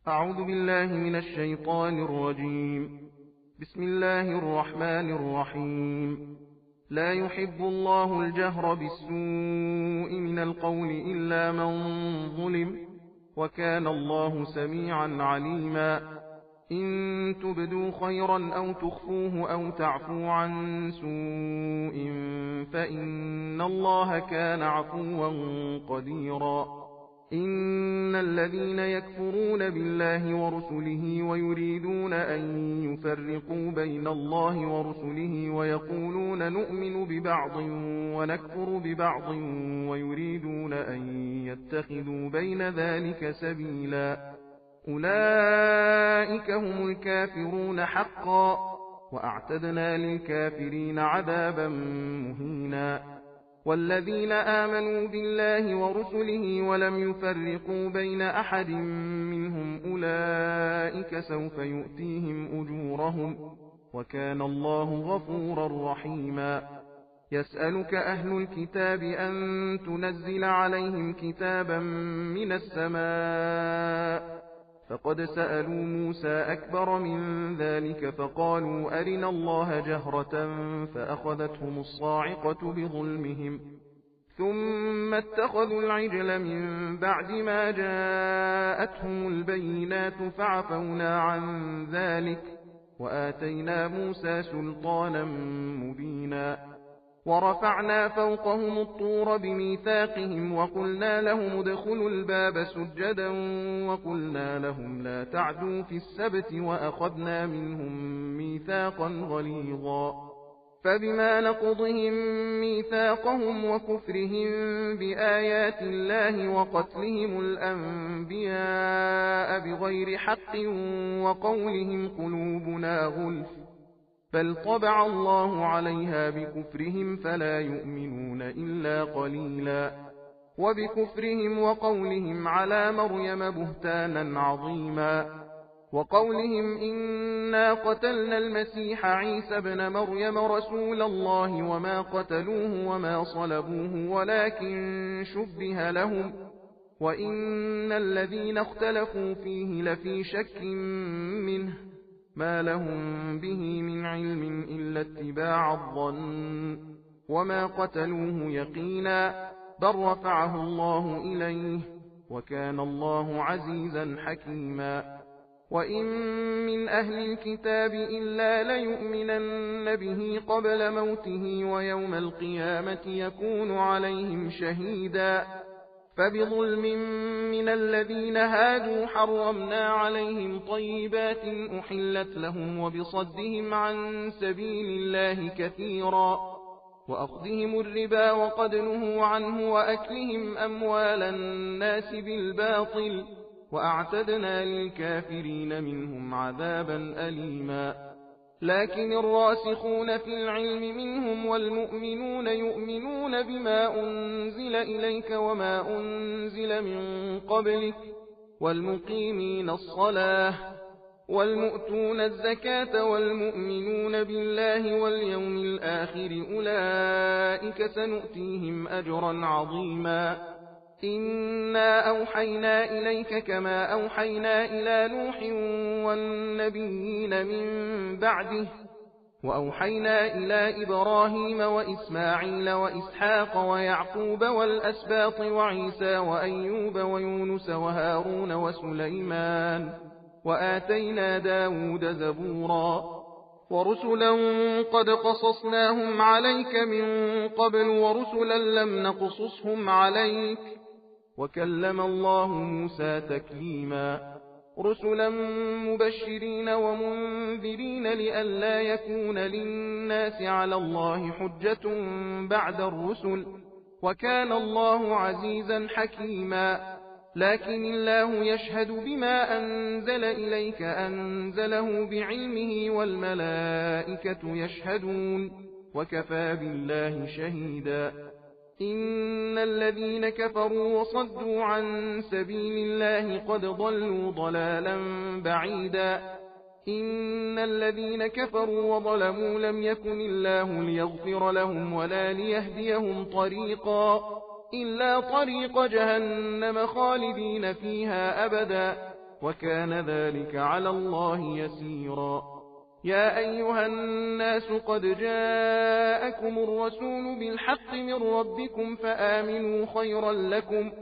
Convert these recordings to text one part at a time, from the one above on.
أعوذ بالله من الشيطان الرجيم. بسم الله الرحمن الرحيم. لا يحب الله الجهر بالسوء من القول إلا من ظلم، وكان الله سميعا عليما. إن تبدوا خيرا أو تخفوه أو تعفو عن سوء فإن الله كان عفوا قديرا. إن الذين يكفرون بالله ورسله ويريدون أن يفرقوا بين الله ورسله ويقولون نؤمن ببعض ونكفر ببعض ويريدون أن يتخذوا بين ذلك سبيلا، أولئك هم الكافرون حقا، وأعتدنا للكافرين عذابا مهينا. والذين آمنوا بالله ورسله ولم يفرقوا بين أحد منهم أولئك سوف يؤتيهم أجورهم، وكان الله غفورا رحيما. يسألك أهل الكتاب أن تنزل عليهم كتابا من السماء، فقد سألوا موسى أكبر من ذلك فقالوا أرنا الله جهرة فأخذتهم الصاعقة بظلمهم، ثم اتخذوا العجل من بعد ما جاءتهم البينات فعفونا عن ذلك وآتينا موسى سلطانا مبينا. ورفعنا فوقهم الطور بميثاقهم وقلنا لهم ادخلوا الباب سجدا وقلنا لهم لا تعدوا في السبت وأخذنا منهم ميثاقا غليظا. فبما نقضهم ميثاقهم وكفرهم بآيات الله وقتلهم الأنبياء بغير حق وقولهم قلوبنا غلف، بل طبع الله عليها بكفرهم فلا يؤمنون إلا قليلا. وبكفرهم وقولهم على مريم بهتانا عظيما، وقولهم إنا قتلنا المسيح عيسى ابن مريم رسول الله وما قتلوه وما صلبوه ولكن شبه لهم، وإن الذين اختلفوا فيه لفي شك منه، ما لهم به من علم إلا اتباع الظن، وما قتلوه يقينا، بل رفعه الله إليه، وكان الله عزيزا حكيما. وإن من أهل الكتاب إلا ليؤمنن به قبل موته ويوم القيامة يكون عليهم شهيدا. فبظلم من الذين هادوا حرمنا عليهم طيبات أحلت لهم وبصدهم عن سبيل الله كثيرا، وأخذهم الربا وقد نهوا عنه وأكلهم أموال الناس بالباطل، وأعتدنا للكافرين منهم عذابا أليما. لكن الراسخون في العلم منهم والمؤمنون يؤمنون بما أنزل إليك وما أنزل من قبلك والمقيمين الصلاة والمؤتون الزكاة والمؤمنون بالله واليوم الآخر أولئك سنؤتيهم أجرا عظيما. إنا أوحينا إليك كما أوحينا إلى نوح والنبيين من بعده، وأوحينا إلى إبراهيم وإسماعيل وإسحاق ويعقوب والأسباط وعيسى وأيوب ويونس وهارون وسليمان، وآتينا داود زبورا. ورسلا قد قصصناهم عليك من قبل ورسلا لم نقصصهم عليك، وكلم الله موسى تكليما. رسلا مبشرين ومنذرين لئلا يكون للناس على الله حجة بعد الرسل، وكان الله عزيزا حكيما. لكن الله يشهد بما أنزل إليك أنزله بعلمه والملائكة يشهدون، وكفى بالله شهيدا. إن الذين كفروا وصدوا عن سبيل الله قد ضلوا ضلالا بعيدا. إن الذين كفروا وظلموا لم يكن الله ليغفر لهم ولا ليهديهم طريقا إلا طريق جهنم خالدين فيها أبدا، وكان ذلك على الله يسيرا. يا أيها الناس قد جاءكم الرسول بالحق من ربكم فآمنوا خيرا لكم،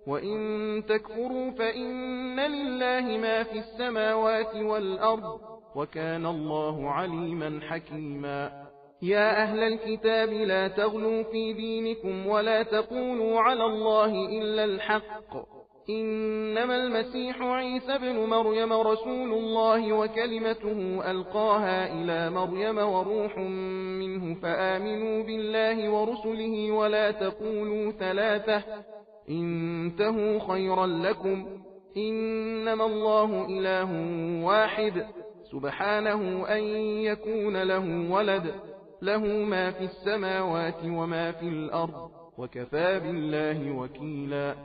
وإن تكفروا فإن لله ما في السماوات والأرض، وكان الله عليما حكيما. يا أهل الكتاب لا تغلوا في دينكم ولا تقولوا على الله إلا الحق، إنما المسيح عيسى بن مريم رسول الله وكلمته ألقاها إلى مريم وروح منه، فآمنوا بالله ورسله ولا تقولوا ثلاثة، انتهوا خيرا لكم، إنما الله إله واحد سبحانه أن يكون له ولد، له ما في السماوات وما في الأرض، وكفى بالله وكيلا.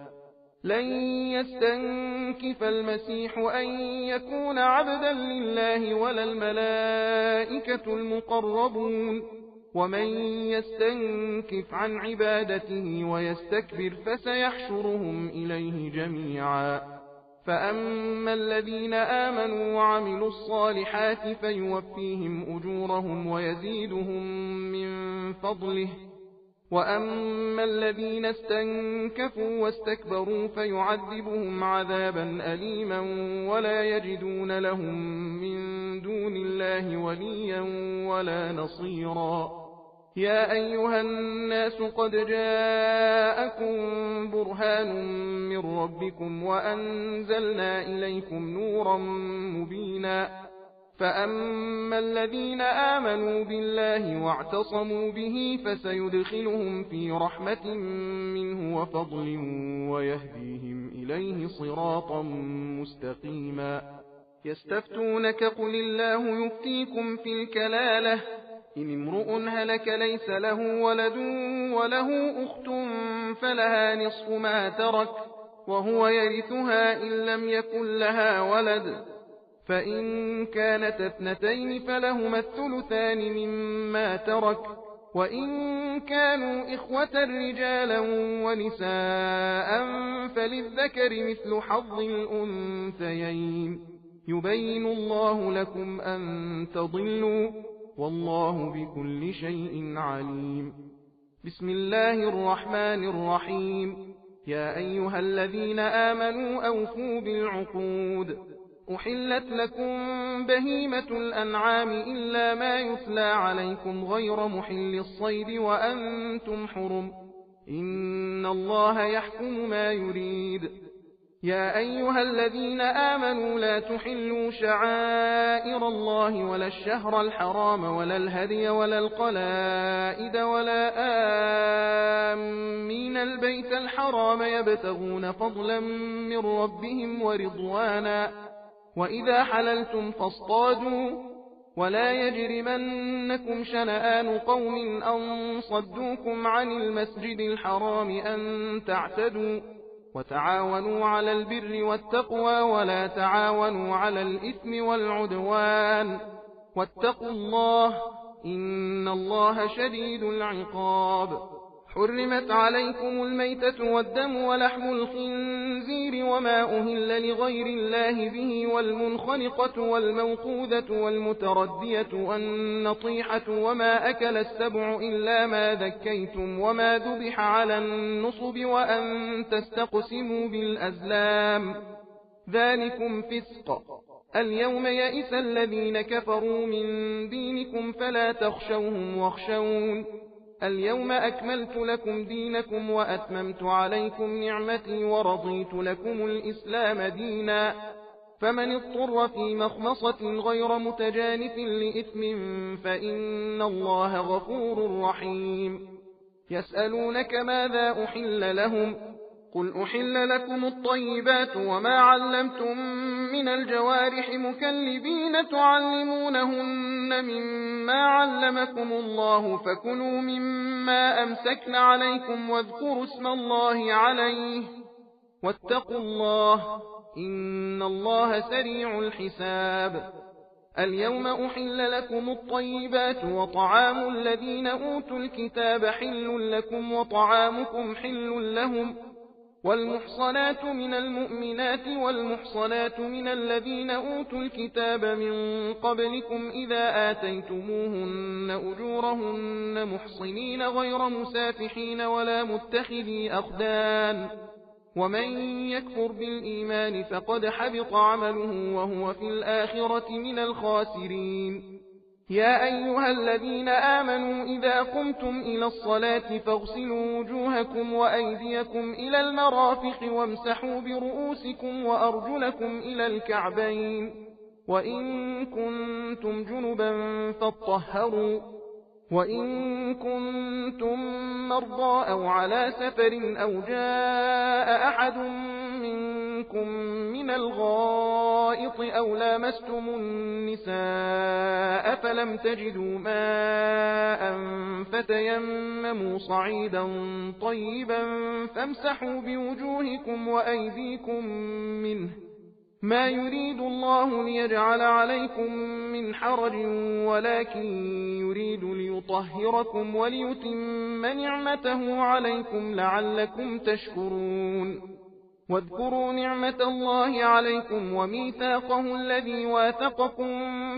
لن يستنكف المسيح أن يكون عبدا لله ولا الملائكة المقربون، ومن يستنكف عن عبادته ويستكبر فسيحشرهم إليه جميعا. فأما الذين آمنوا وعملوا الصالحات فيوفيهم أجورهم ويزيدهم من فضله، وأما الذين استنكفوا واستكبروا فيعذبهم عذابا أليما ولا يجدون لهم من دون الله وليا ولا نصيرا. يا أيها الناس قد جاءكم برهان من ربكم وأنزلنا إليكم نورا مبينا. فأما الذين آمنوا بالله واعتصموا به فسيدخلهم في رحمة منه وفضل ويهديهم إليه صراطا مستقيما. يستفتونك قل الله يفتيكم في الكلالة، إن امرؤ هلك ليس له ولد وله أخت فلها نصف ما ترك وهو يرثها إن لم يكن لها ولد، فإن كانت اثنتين فلهما الثلثان مما ترك، وإن كانوا إخوة رجالا ونساء فللذكر مثل حظ الأنثيين، يبين الله لكم أن تضلوا والله بكل شيء عليم. بسم الله الرحمن الرحيم. يا أيها الذين آمنوا أوفوا بالعقود. أحلت لكم بهيمة الأنعام إلا ما يتلى عليكم غير محل الصيد وأنتم حرم، إن الله يحكم ما يريد. يا أيها الذين آمنوا لا تحلوا شعائر الله ولا الشهر الحرام ولا الهدي ولا القلائد ولا آمين البيت الحرام يبتغون فضلا من ربهم ورضوانا، وإذا حللتم فاصطادوا، ولا يجرمنكم شنآن قوم أن صدوكم عن المسجد الحرام أن تعتدوا، وتعاونوا على البر والتقوى ولا تعاونوا على الإثم والعدوان، واتقوا الله إن الله شديد العقاب. حرمت عليكم الميتة والدم ولحم الخنزير وما أهل لغير الله به والمنخنقة والموقوذة والمتردية والنطيحة وما أكل السبع إلا ما ذكيتم وما ذبح على النصب وأن تستقسموا بالأزلام، ذلكم فسق. اليوم يئس الذين كفروا من دينكم فلا تخشوهم واخشون، اليوم أكملت لكم دينكم وأتممت عليكم نعمتي ورضيت لكم الإسلام دينا، فمن اضطر في مخمصة غير متجانف لإثم فإن الله غفور رحيم. يسألونك ماذا أحل لهم؟ قل أحل لكم الطيبات وما علمتم من الجوارح مكلبين تعلمونهن مما علمكم الله، فكلوا مما أمسكن عليكم واذكروا اسم الله عليه، واتقوا الله إن الله سريع الحساب. اليوم أحل لكم الطيبات وطعام الذين أوتوا الكتاب حل لكم وطعامكم حل لهم، والمحصنات من المؤمنات والمحصنات من الذين أوتوا الكتاب من قبلكم إذا آتيتموهن أجورهن محصنين غير مسافحين ولا متخذي أخدان ومن يكفر بالإيمان فقد حبط عمله وهو في الآخرة من الخاسرين. يا أيها الذين آمنوا إذا قمتم إلى الصلاة فاغسلوا وجوهكم وأيديكم إلى المرافق وامسحوا برؤوسكم وأرجلكم إلى الكعبين وإن كنتم جنبا فاطهروا وإن كنتم مرضى أو على سفر أو جاء أحد منكم من الغائط أو لامستم النساء فلم تجدوا ماء فتيمموا صعيدا طيبا فامسحوا بوجوهكم وأيديكم منه ما يريد الله ليجعل عليكم من حرج ولكن يريد ليطهركم وليتم نعمته عليكم لعلكم تشكرون. واذكروا نعمة الله عليكم وميثاقه الذي واثقكم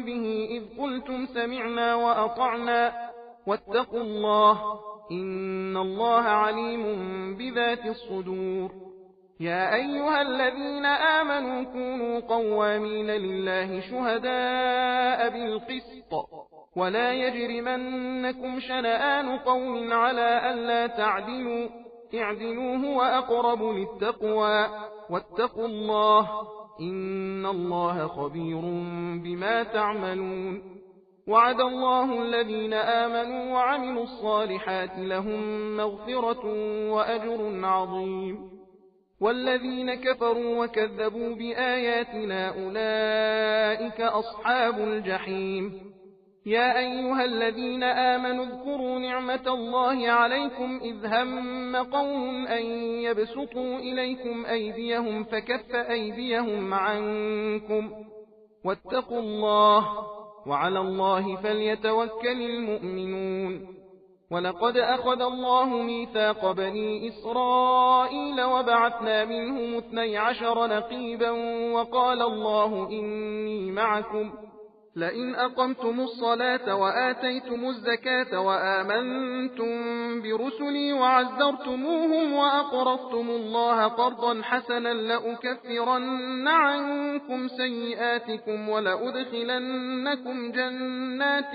به إذ قلتم سمعنا وأطعنا واتقوا الله إن الله عليم بذات الصدور. يا أيها الذين آمنوا كونوا قوامين لله شهداء بالقسط ولا يجرمنكم شنآن قوم على ألا تعدلوا اعدلوا هو أقرب للتقوى واتقوا الله إن الله خبير بما تعملون. وعد الله الذين آمنوا وعملوا الصالحات لهم مغفرة وأجر عظيم. والذين كفروا وكذبوا بآياتنا أولئك أصحاب الجحيم. يا أيها الذين آمنوا اذكروا نعمة الله عليكم إذ هم قوم أن يبسطوا إليكم أيديهم فكف أيديهم عنكم واتقوا الله وعلى الله فليتوكل المؤمنون. ولقد أخذ الله ميثاق بني إسرائيل وبعثنا منهم 12 نقيبا وقال الله إني معكم لئن أقمتم الصلاة وآتيتم الزكاة وآمنتم برسلي وعزرتموهم وأقرضتم الله قرضا حسنا لأكفرن عنكم سيئاتكم ولأدخلنكم جنات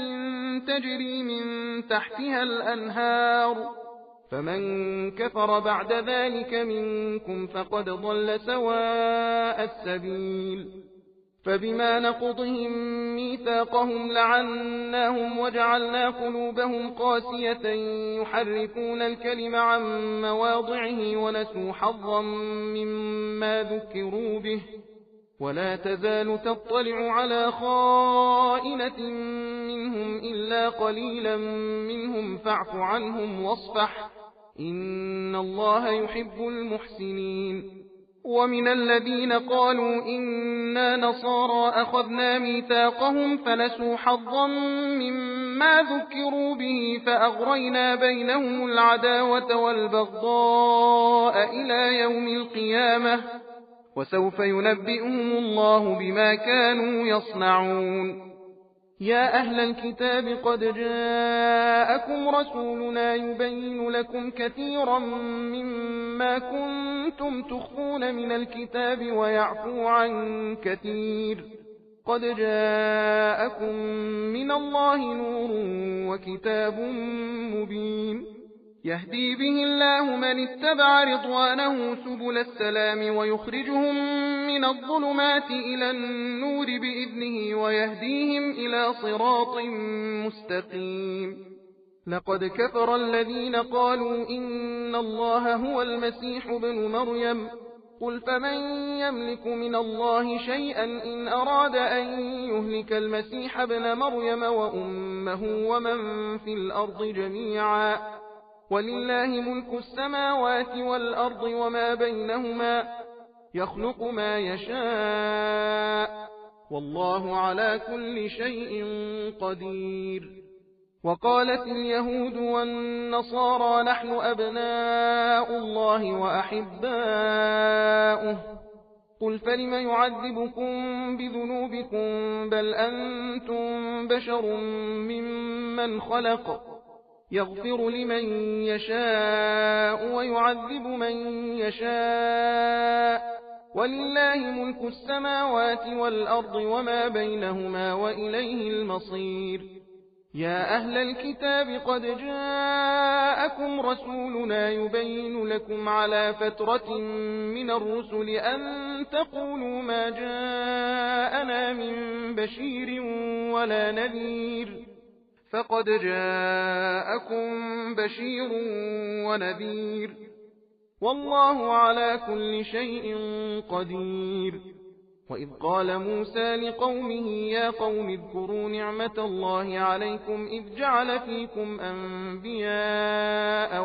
تجري من تحتها الأنهار فمن كفر بعد ذلك منكم فقد ضل سواء السبيل. فبما نقضهم ميثاقهم لعناهم وجعلنا قلوبهم قاسية يحرفون الكلم عن مواضعه ونسوا حظا مما ذكروا به ولا تزال تطلع على خائنة منهم إلا قليلا منهم فاعف عنهم واصفح إن الله يحب المحسنين. ومن الذين قالوا إنا نصارى أخذنا ميثاقهم فنسوا حظا مما ذكروا به فأغرينا بينهم العداوة والبغضاء إلى يوم القيامة وسوف ينبئهم الله بما كانوا يصنعون. يا أهل الكتاب قد جاءكم رسولنا يبين لكم كثيرا مما كنتم تخفون من الكتاب ويعفو عن كثير قد جاءكم من الله نور وكتاب مبين يهدي به الله من اتبع رضوانه سبل السلام ويخرجهم من الظلمات إلى النور بإذنه ويهديهم إلى صراط مستقيم. لقد كفر الذين قالوا إن الله هو المسيح ابن مريم قل فمن يملك من الله شيئا إن أراد أن يهلك المسيح ابن مريم وأمه ومن في الأرض جميعا ولله ملك السماوات والأرض وما بينهما يخلق ما يشاء والله على كل شيء قدير. وقالت اليهود والنصارى نحن أبناء الله وأحباؤه قل فلم يعذبكم بذنوبكم بل أنتم بشر ممن خلق يغفر لمن يشاء ويعذب من يشاء ولله ملك السماوات والأرض وما بينهما وإليه المصير يا أهل الكتاب قد جاءكم رسولنا يبين لكم على فترة من الرسل أن تقولوا ما جاءنا من بشير ولا نذير فقد جاءكم بشير ونذير والله على كل شيء قدير وإذ قال موسى لقومه يا قوم اذكروا نعمة الله عليكم إذ جعل فيكم أنبياء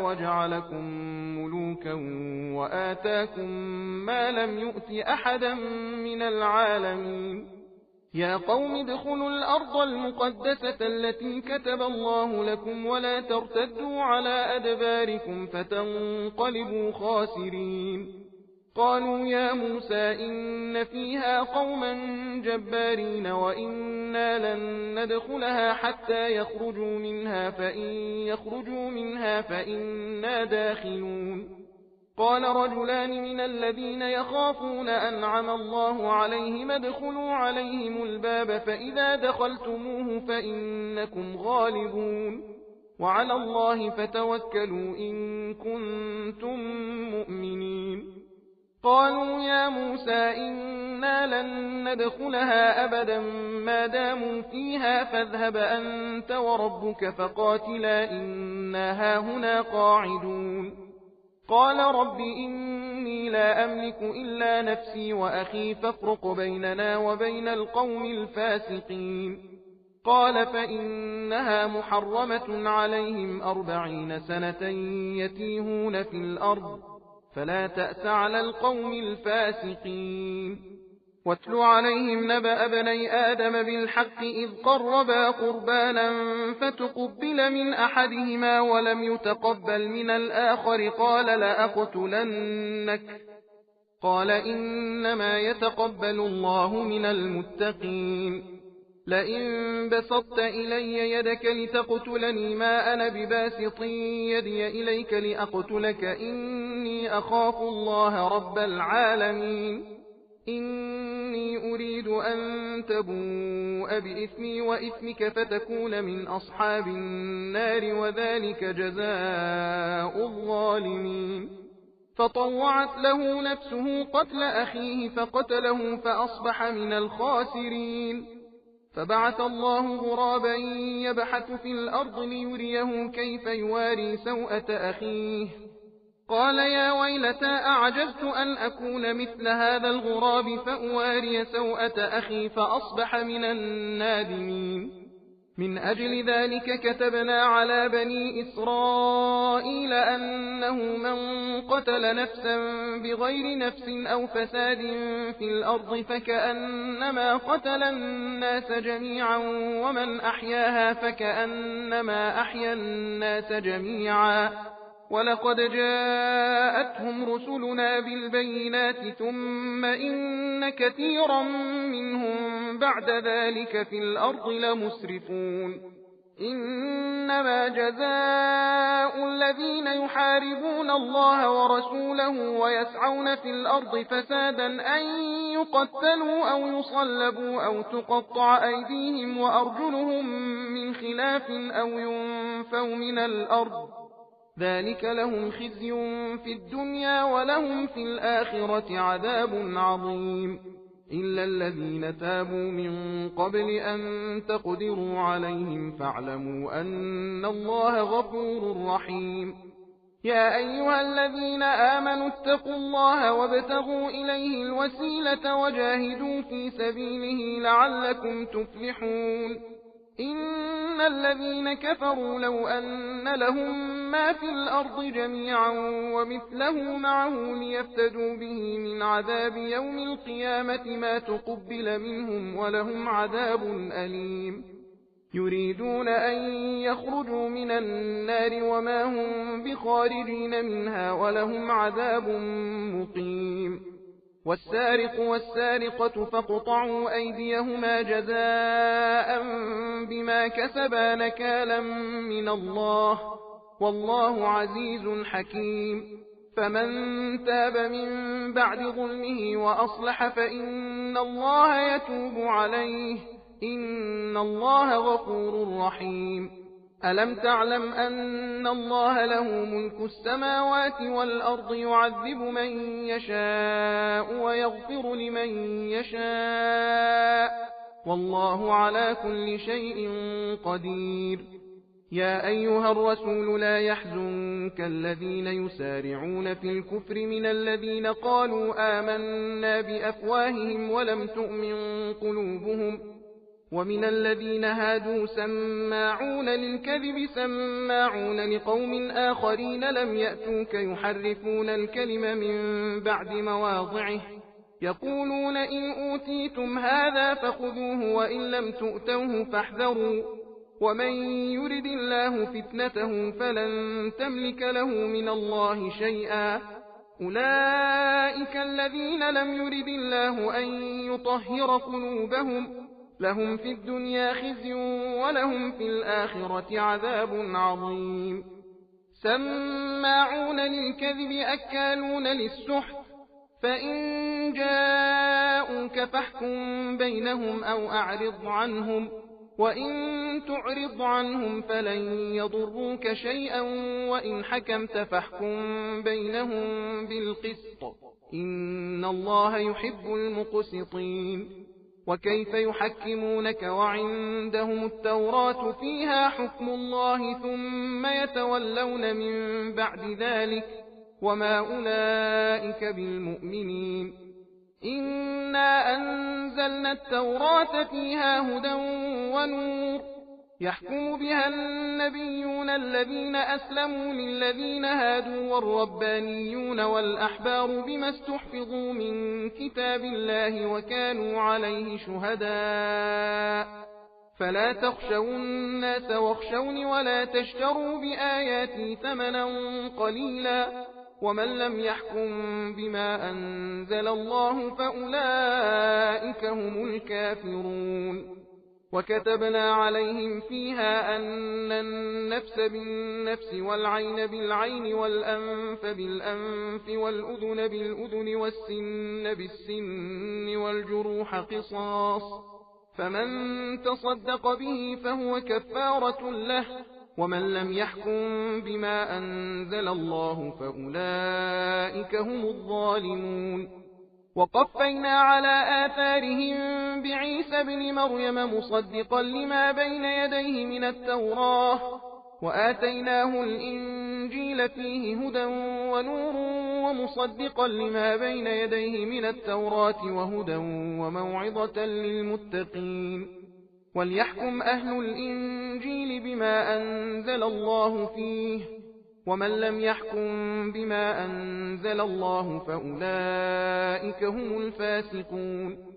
وجعلكم ملوكا وآتاكم ما لم يؤت أحدا من العالمين يا قوم ادخلوا الأرض المقدسة التي كتب الله لكم ولا ترتدوا على أدباركم فتنقلبوا خاسرين قالوا يا موسى إن فيها قوما جبارين وإنا لن ندخلها حتى يخرجوا منها فإن يخرجوا منها فإنا داخلون قال رجلان من الذين يخافون أنعم الله عليهم ادخلوا عليهم الباب فإذا دخلتموه فإنكم غالبون وعلى الله فتوكلوا إن كنتم مؤمنين قالوا يا موسى إنا لن ندخلها أبدا ما داموا فيها فاذهب أنت وربك فقاتلا إنا هاهنا قاعدون قال رب إني لا أملك إلا نفسي وأخي فافرق بيننا وبين القوم الفاسقين قال فإنها محرمة عليهم 40 سنة يتيهون في الأرض فلا تأس على القوم الفاسقين واتل عليهم نبأ بني آدم بالحق إذ قربا قربانا فتقبل من أحدهما ولم يتقبل من الآخر قال لأقتلنك قال إنما يتقبل الله من المتقين لئن بسطت إلي يدك لتقتلني ما أنا بباسط يدي إليك لأقتلك إني أخاف الله رب العالمين إني أريد أن تبوء بإثمي وإثمك فتكون من أصحاب النار وذلك جزاء الظالمين فطوعت له نفسه قتل أخيه فقتله فأصبح من الخاسرين فبعث الله غرابا يبحث في الأرض ليريه كيف يواري سوءة أخيه قال يا ويلتى أعجزت أن أكون مثل هذا الغراب فأواري سوءة أخي فأصبح من النادمين من أجل ذلك كتبنا على بني إسرائيل أنه من قتل نفسا بغير نفس أو فساد في الأرض فكأنما قتل الناس جميعا ومن أحياها فكأنما أحيا الناس جميعا ولقد جاءتهم رسلنا بالبينات ثم إن كثيرا منهم بعد ذلك في الأرض لمسرفون إنما جزاء الذين يحاربون الله ورسوله ويسعون في الأرض فسادا أن يقتلوا أو يصلبوا أو تقطع أيديهم وأرجلهم من خلاف أو ينفوا من الأرض ذلك لهم خزي في الدنيا ولهم في الآخرة عذاب عظيم إلا الذين تابوا من قبل أن تقدروا عليهم فاعلموا أن الله غفور رحيم يا أيها الذين آمنوا اتقوا الله وابتغوا إليه الوسيلة وجاهدوا في سبيله لعلكم تفلحون إن الذين كفروا لو أن لهم ما في الأرض جميعا ومثله معه ليفتدوا به من عذاب يوم القيامة ما تقبل منهم ولهم عذاب أليم يريدون أن يخرجوا من النار وما هم بخارجين منها ولهم عذاب مقيم. والسارق والسارقة فاقطعوا أيديهما جزاء بما كسبا نكالا من الله والله عزيز حكيم. فمن تاب من بعد ظلمه وأصلح فإن الله يتوب عليه إن الله غفور رحيم. ألم تعلم أن الله له ملك السماوات والأرض يعذب من يشاء ويغفر لمن يشاء والله على كل شيء قدير. يا أيها الرسول لا يحزنك الذين يسارعون في الكفر من الذين قالوا آمنا بأفواههم ولم تؤمن قلوبهم ومن الذين هادوا سماعون للكذب سماعون لقوم آخرين لم يأتوك يحرفون الكلم من بعد مواضعه يقولون إن أوتيتم هذا فخذوه وإن لم تؤتوه فاحذروا ومن يرد الله فتنته فلن تملك له من الله شيئا. أولئك الذين لم يرد الله أن يطهر قلوبهم لهم في الدنيا خزي ولهم في الآخرة عذاب عظيم. سماعون للكذب أكالون للسحت فإن جاءوك فاحكم بينهم أو أعرض عنهم وإن تعرض عنهم فلن يضروك شيئا وإن حكمت فاحكم بينهم بالقسط إن الله يحب المقسطين. وكيف يحكمونك وعندهم التوراة فيها حكم الله ثم يتولون من بعد ذلك وما أولئك بالمؤمنين. إنا أنزلنا التوراة فيها هدى ونور يحكم بها النبيون الذين أسلموا للذين هادوا والربانيون والأحبار بما استحفظوا من كتاب الله وكانوا عليه شهداء فلا تخشوا الناس واخشوني ولا تشتروا بآياتي ثمنا قليلا ومن لم يحكم بما أنزل الله فأولئك هم الكافرون. وكتبنا عليهم فيها أن النفس بالنفس والعين بالعين والأنف بالأنف والأذن بالأذن والسن بالسن والجروح قصاص فمن تصدق به فهو كفارة له ومن لم يحكم بما أنزل الله فأولئك هم الظالمون. وقفينا على آثارهم بعيسى بن مريم مصدقا لما بين يديه من التوراة وآتيناه الإنجيل فيه هدى ونور ومصدقا لما بين يديه من التوراة وهدى وموعظة للمتقين. وليحكم أهل الإنجيل بما أنزل الله فيه ومن لم يحكم بما أنزل الله فأولئك هم الفاسقون.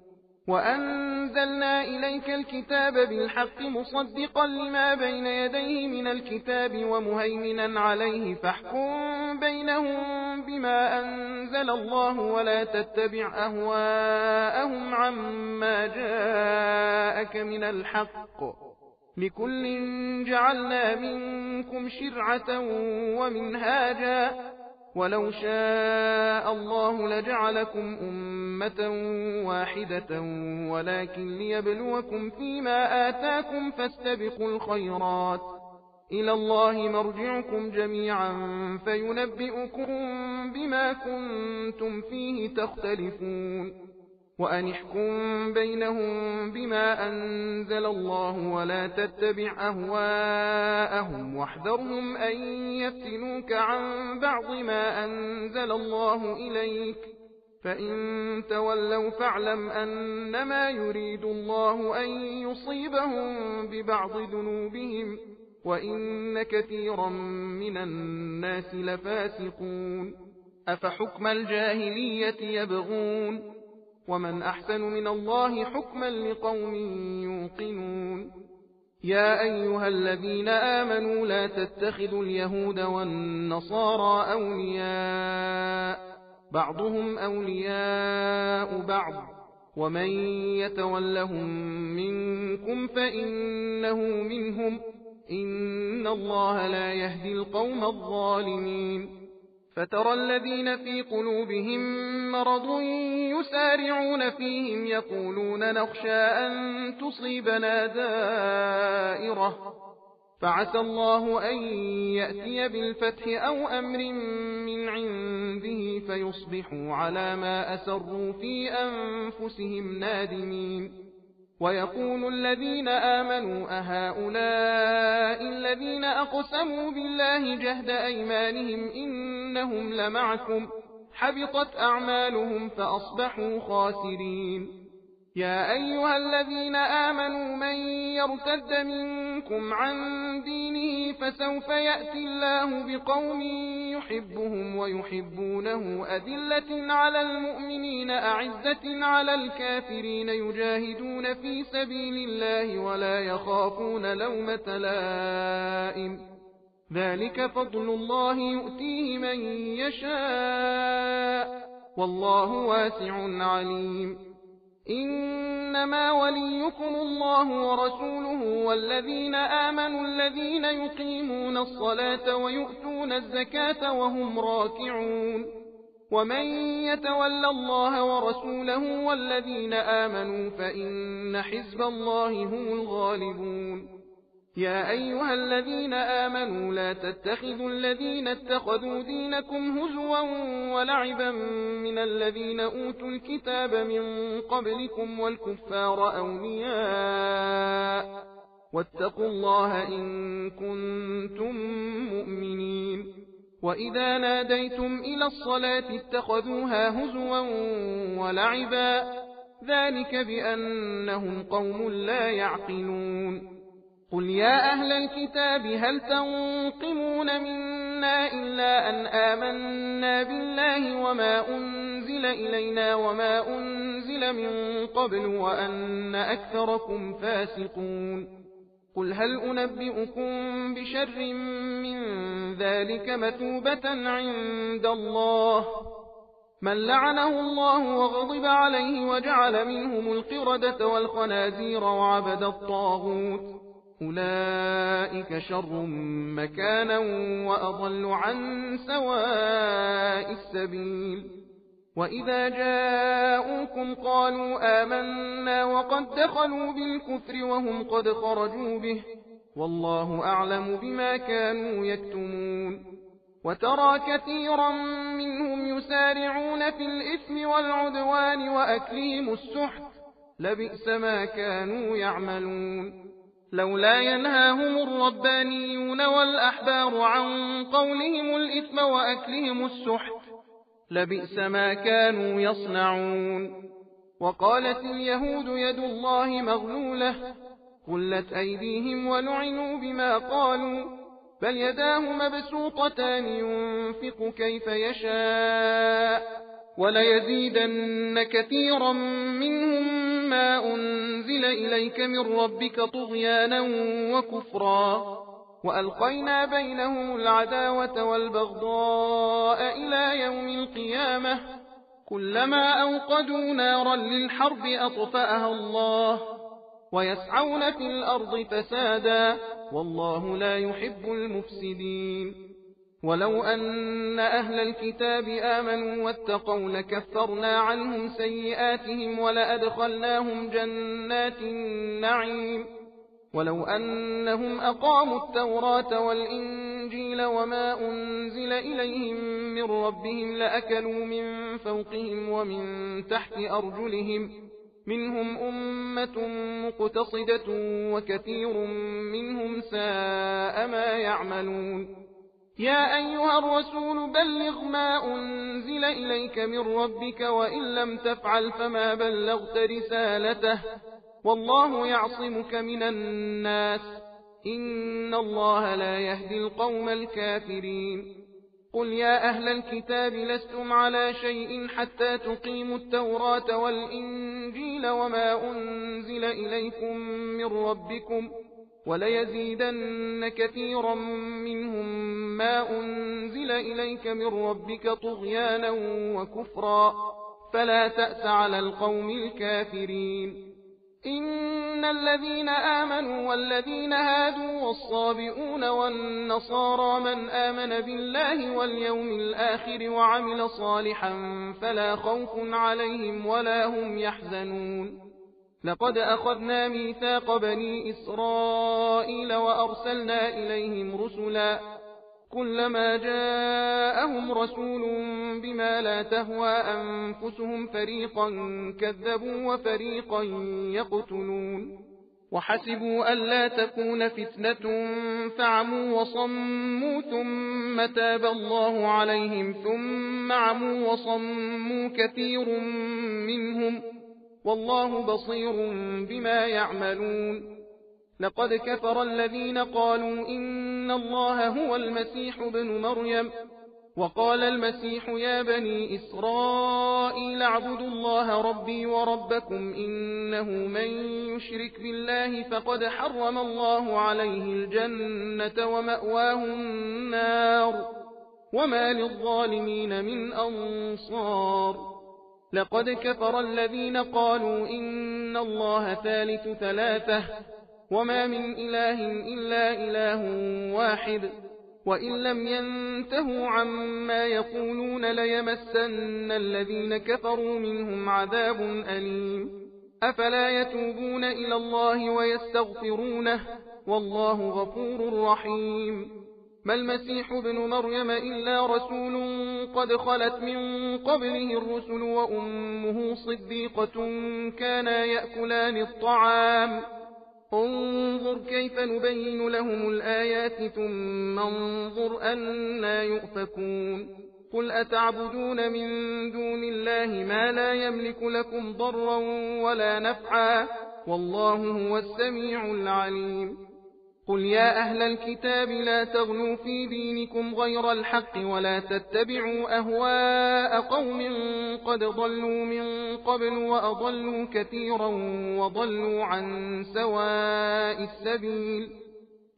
وأنزلنا إليك الكتاب بالحق مصدقا لما بين يديه من الكتاب ومهيمنا عليه فاحكم بينهم بما أنزل الله ولا تتبع أهواءهم عما جاءك من الحق لكل جعلنا منكم شرعة ومنهاجا ولو شاء الله لجعلكم أمة واحدة ولكن ليبلوكم فيما آتاكم فاستبقوا الخيرات إلى الله مرجعكم جميعا فينبئكم بما كنتم فيه تختلفون. وأن احكم بينهم بما أنزل الله ولا تتبع أهواءهم واحذرهم أن يفتنوك عن بعض ما أنزل الله إليك فإن تولوا فاعلم أنما يريد الله أن يصيبهم ببعض ذنوبهم وإن كثيرا من الناس لفاسقون. أفحكم الجاهلية يبغون ومن أحسن من الله حكما لقوم يوقنون. يا أيها الذين آمنوا لا تتخذوا اليهود والنصارى أولياء بعضهم أولياء بعض ومن يتولهم منكم فإنه منهم إن الله لا يهدي القوم الظالمين فترى الذين في قلوبهم مرض يسارعون فيهم يقولون نخشى أن تصيبنا دائرة فعسى الله أن يأتي بالفتح أو أمر من عنده فيصبحوا على ما أسروا في أنفسهم نادمين ويقول الذين آمنوا أهؤلاء الذين أقسموا بالله جهد أيمانهم إنهم لمعكم حبطت أعمالهم فأصبحوا خاسرين يا أيها الذين آمنوا من يرتد منكم عن دينه فسوف يأتي الله بقوم يحبهم ويحبونه أذلة على المؤمنين أعزة على الكافرين يجاهدون في سبيل الله ولا يخافون لومة لائم ذلك فضل الله يؤتيه من يشاء والله واسع عليم إنما وليكم الله ورسوله والذين آمنوا الذين يقيمون الصلاة ويؤتون الزكاة وهم راكعون ومن يتول الله ورسوله والذين آمنوا فإن حزب الله هم الغالبون يا أيها الذين آمنوا لا تتخذوا الذين اتخذوا دينكم هزوا ولعبا من الذين أوتوا الكتاب من قبلكم والكفار أولياء واتقوا الله إن كنتم مؤمنين وإذا ناديتم إلى الصلاة اتخذوها هزوا ولعبا ذلك بأنهم قوم لا يعقلون قل يا أهل الكتاب هل تنقمون منا إلا أن آمنا بالله وما أنزل إلينا وما أنزل من قبل وأن أكثركم فاسقون قل هل أنبئكم بشر من ذلك مثوبة عند الله من لعنه الله وغضب عليه وجعل منهم القردة والخنازير وعبد الطاغوت أولئك شر مكانا وأضل عن سواء السبيل وإذا جاءوكم قالوا آمنا وقد دخلوا بالكفر وهم قد خرجوا به والله أعلم بما كانوا يكتمون وترى كثيرا منهم يسارعون في الإثم والعدوان وأكلهم السحت لبئس ما كانوا يعملون لولا ينهاهم الربانيون والأحبار عن قولهم الإثم وأكلهم السحت لبئس ما كانوا يصنعون وقالت اليهود يد الله مغلولة غلت أيديهم ولعنوا بما قالوا بل يداه مبسوطتان ينفق كيف يشاء وليزيدن كثيرا منهم ما أنزل إليك من ربك طغيانا وكفرا وألقينا بينهم العداوة والبغضاء إلى يوم القيامة كلما أوقدوا نارا للحرب أطفأها الله ويسعون في الأرض فسادا والله لا يحب المفسدين ولو أن أهل الكتاب آمنوا واتقوا لكفرنا عنهم سيئاتهم ولأدخلناهم جنات النعيم ولو أنهم أقاموا التوراة والإنجيل وما أنزل إليهم من ربهم لأكلوا من فوقهم ومن تحت أرجلهم منهم أمة مقتصدة وكثير منهم ساء ما يعملون يا أيها الرسول بلغ ما أنزل إليك من ربك وإن لم تفعل فما بلغت رسالته والله يعصمك من الناس إن الله لا يهدي القوم الكافرين قل يا أهل الكتاب لستم على شيء حتى تقيموا التوراة والإنجيل وما أنزل إليكم من ربكم وليزيدن كثيرا منهم ما أنزل إليك من ربك طغيانا وكفرا فلا تأس على القوم الكافرين. إن الذين آمنوا والذين هادوا والصابئون والنصارى من آمن بالله واليوم الآخر وعمل صالحا فلا خوف عليهم ولا هم يحزنون. لقد أخذنا ميثاق بني إسرائيل وأرسلنا إليهم رسلا كلما جاءهم رسول بما لا تهوى أنفسهم فريقا كذبوا وفريقا يقتلون وحسبوا ألا تكون فتنة فعموا وصموا ثم تاب الله عليهم ثم عموا وصموا كثير منهم والله بصير بما يعملون. لقد كفر الذين قالوا إن الله هو المسيح ابن مريم وقال المسيح يا بني إسرائيل اعبدوا الله ربي وربكم إنه من يشرك بالله فقد حرم الله عليه الجنة ومأواه النار وما للظالمين من أنصار. لقد كفر الذين قالوا إن الله ثالث ثلاثة وما من إله إلا إله واحد وإن لم ينتهوا عما يقولون ليمسن الذين كفروا منهم عذاب أليم. أفلا يتوبون إلى الله ويستغفرونه والله غفور رحيم. ما المسيح ابن مريم إلا رسول قد خلت من قبله الرسل وأمه صديقة كانا يأكلان الطعام انظر كيف نبين لهم الآيات ثم انظر أنا يؤفكون. قل أتعبدون من دون الله ما لا يملك لكم ضرا ولا نفعا والله هو السميع العليم. قل يا أهل الكتاب لا تغلوا في دينكم غير الحق ولا تتبعوا أهواء قوم قد ضلوا من قبل وأضلوا كثيرا وضلوا عن سواء السبيل.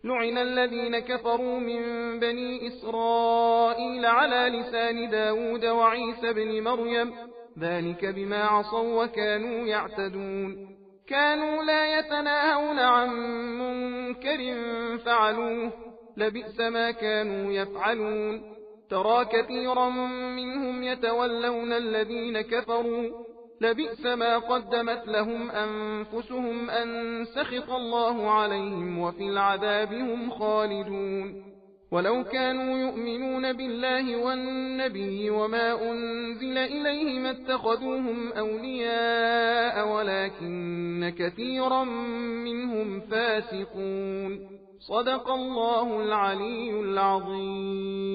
لعن الذين كفروا من بني إسرائيل على لسان داود وعيسى بن مريم ذلك بما عصوا وكانوا يعتدون. كانوا لا يتناهون عن منكر فعلوه لبئس ما كانوا يفعلون. ترى كثيرا منهم يتولون الذين كفروا لبئس ما قدمت لهم أنفسهم أن سخط الله عليهم وفي العذاب هم خالدون. ولو كانوا يؤمنون بالله والنبي وما أنزل إليه ما اتخذوهم أولياء ولكن كثيرا منهم فاسقون. صدق الله العلي العظيم.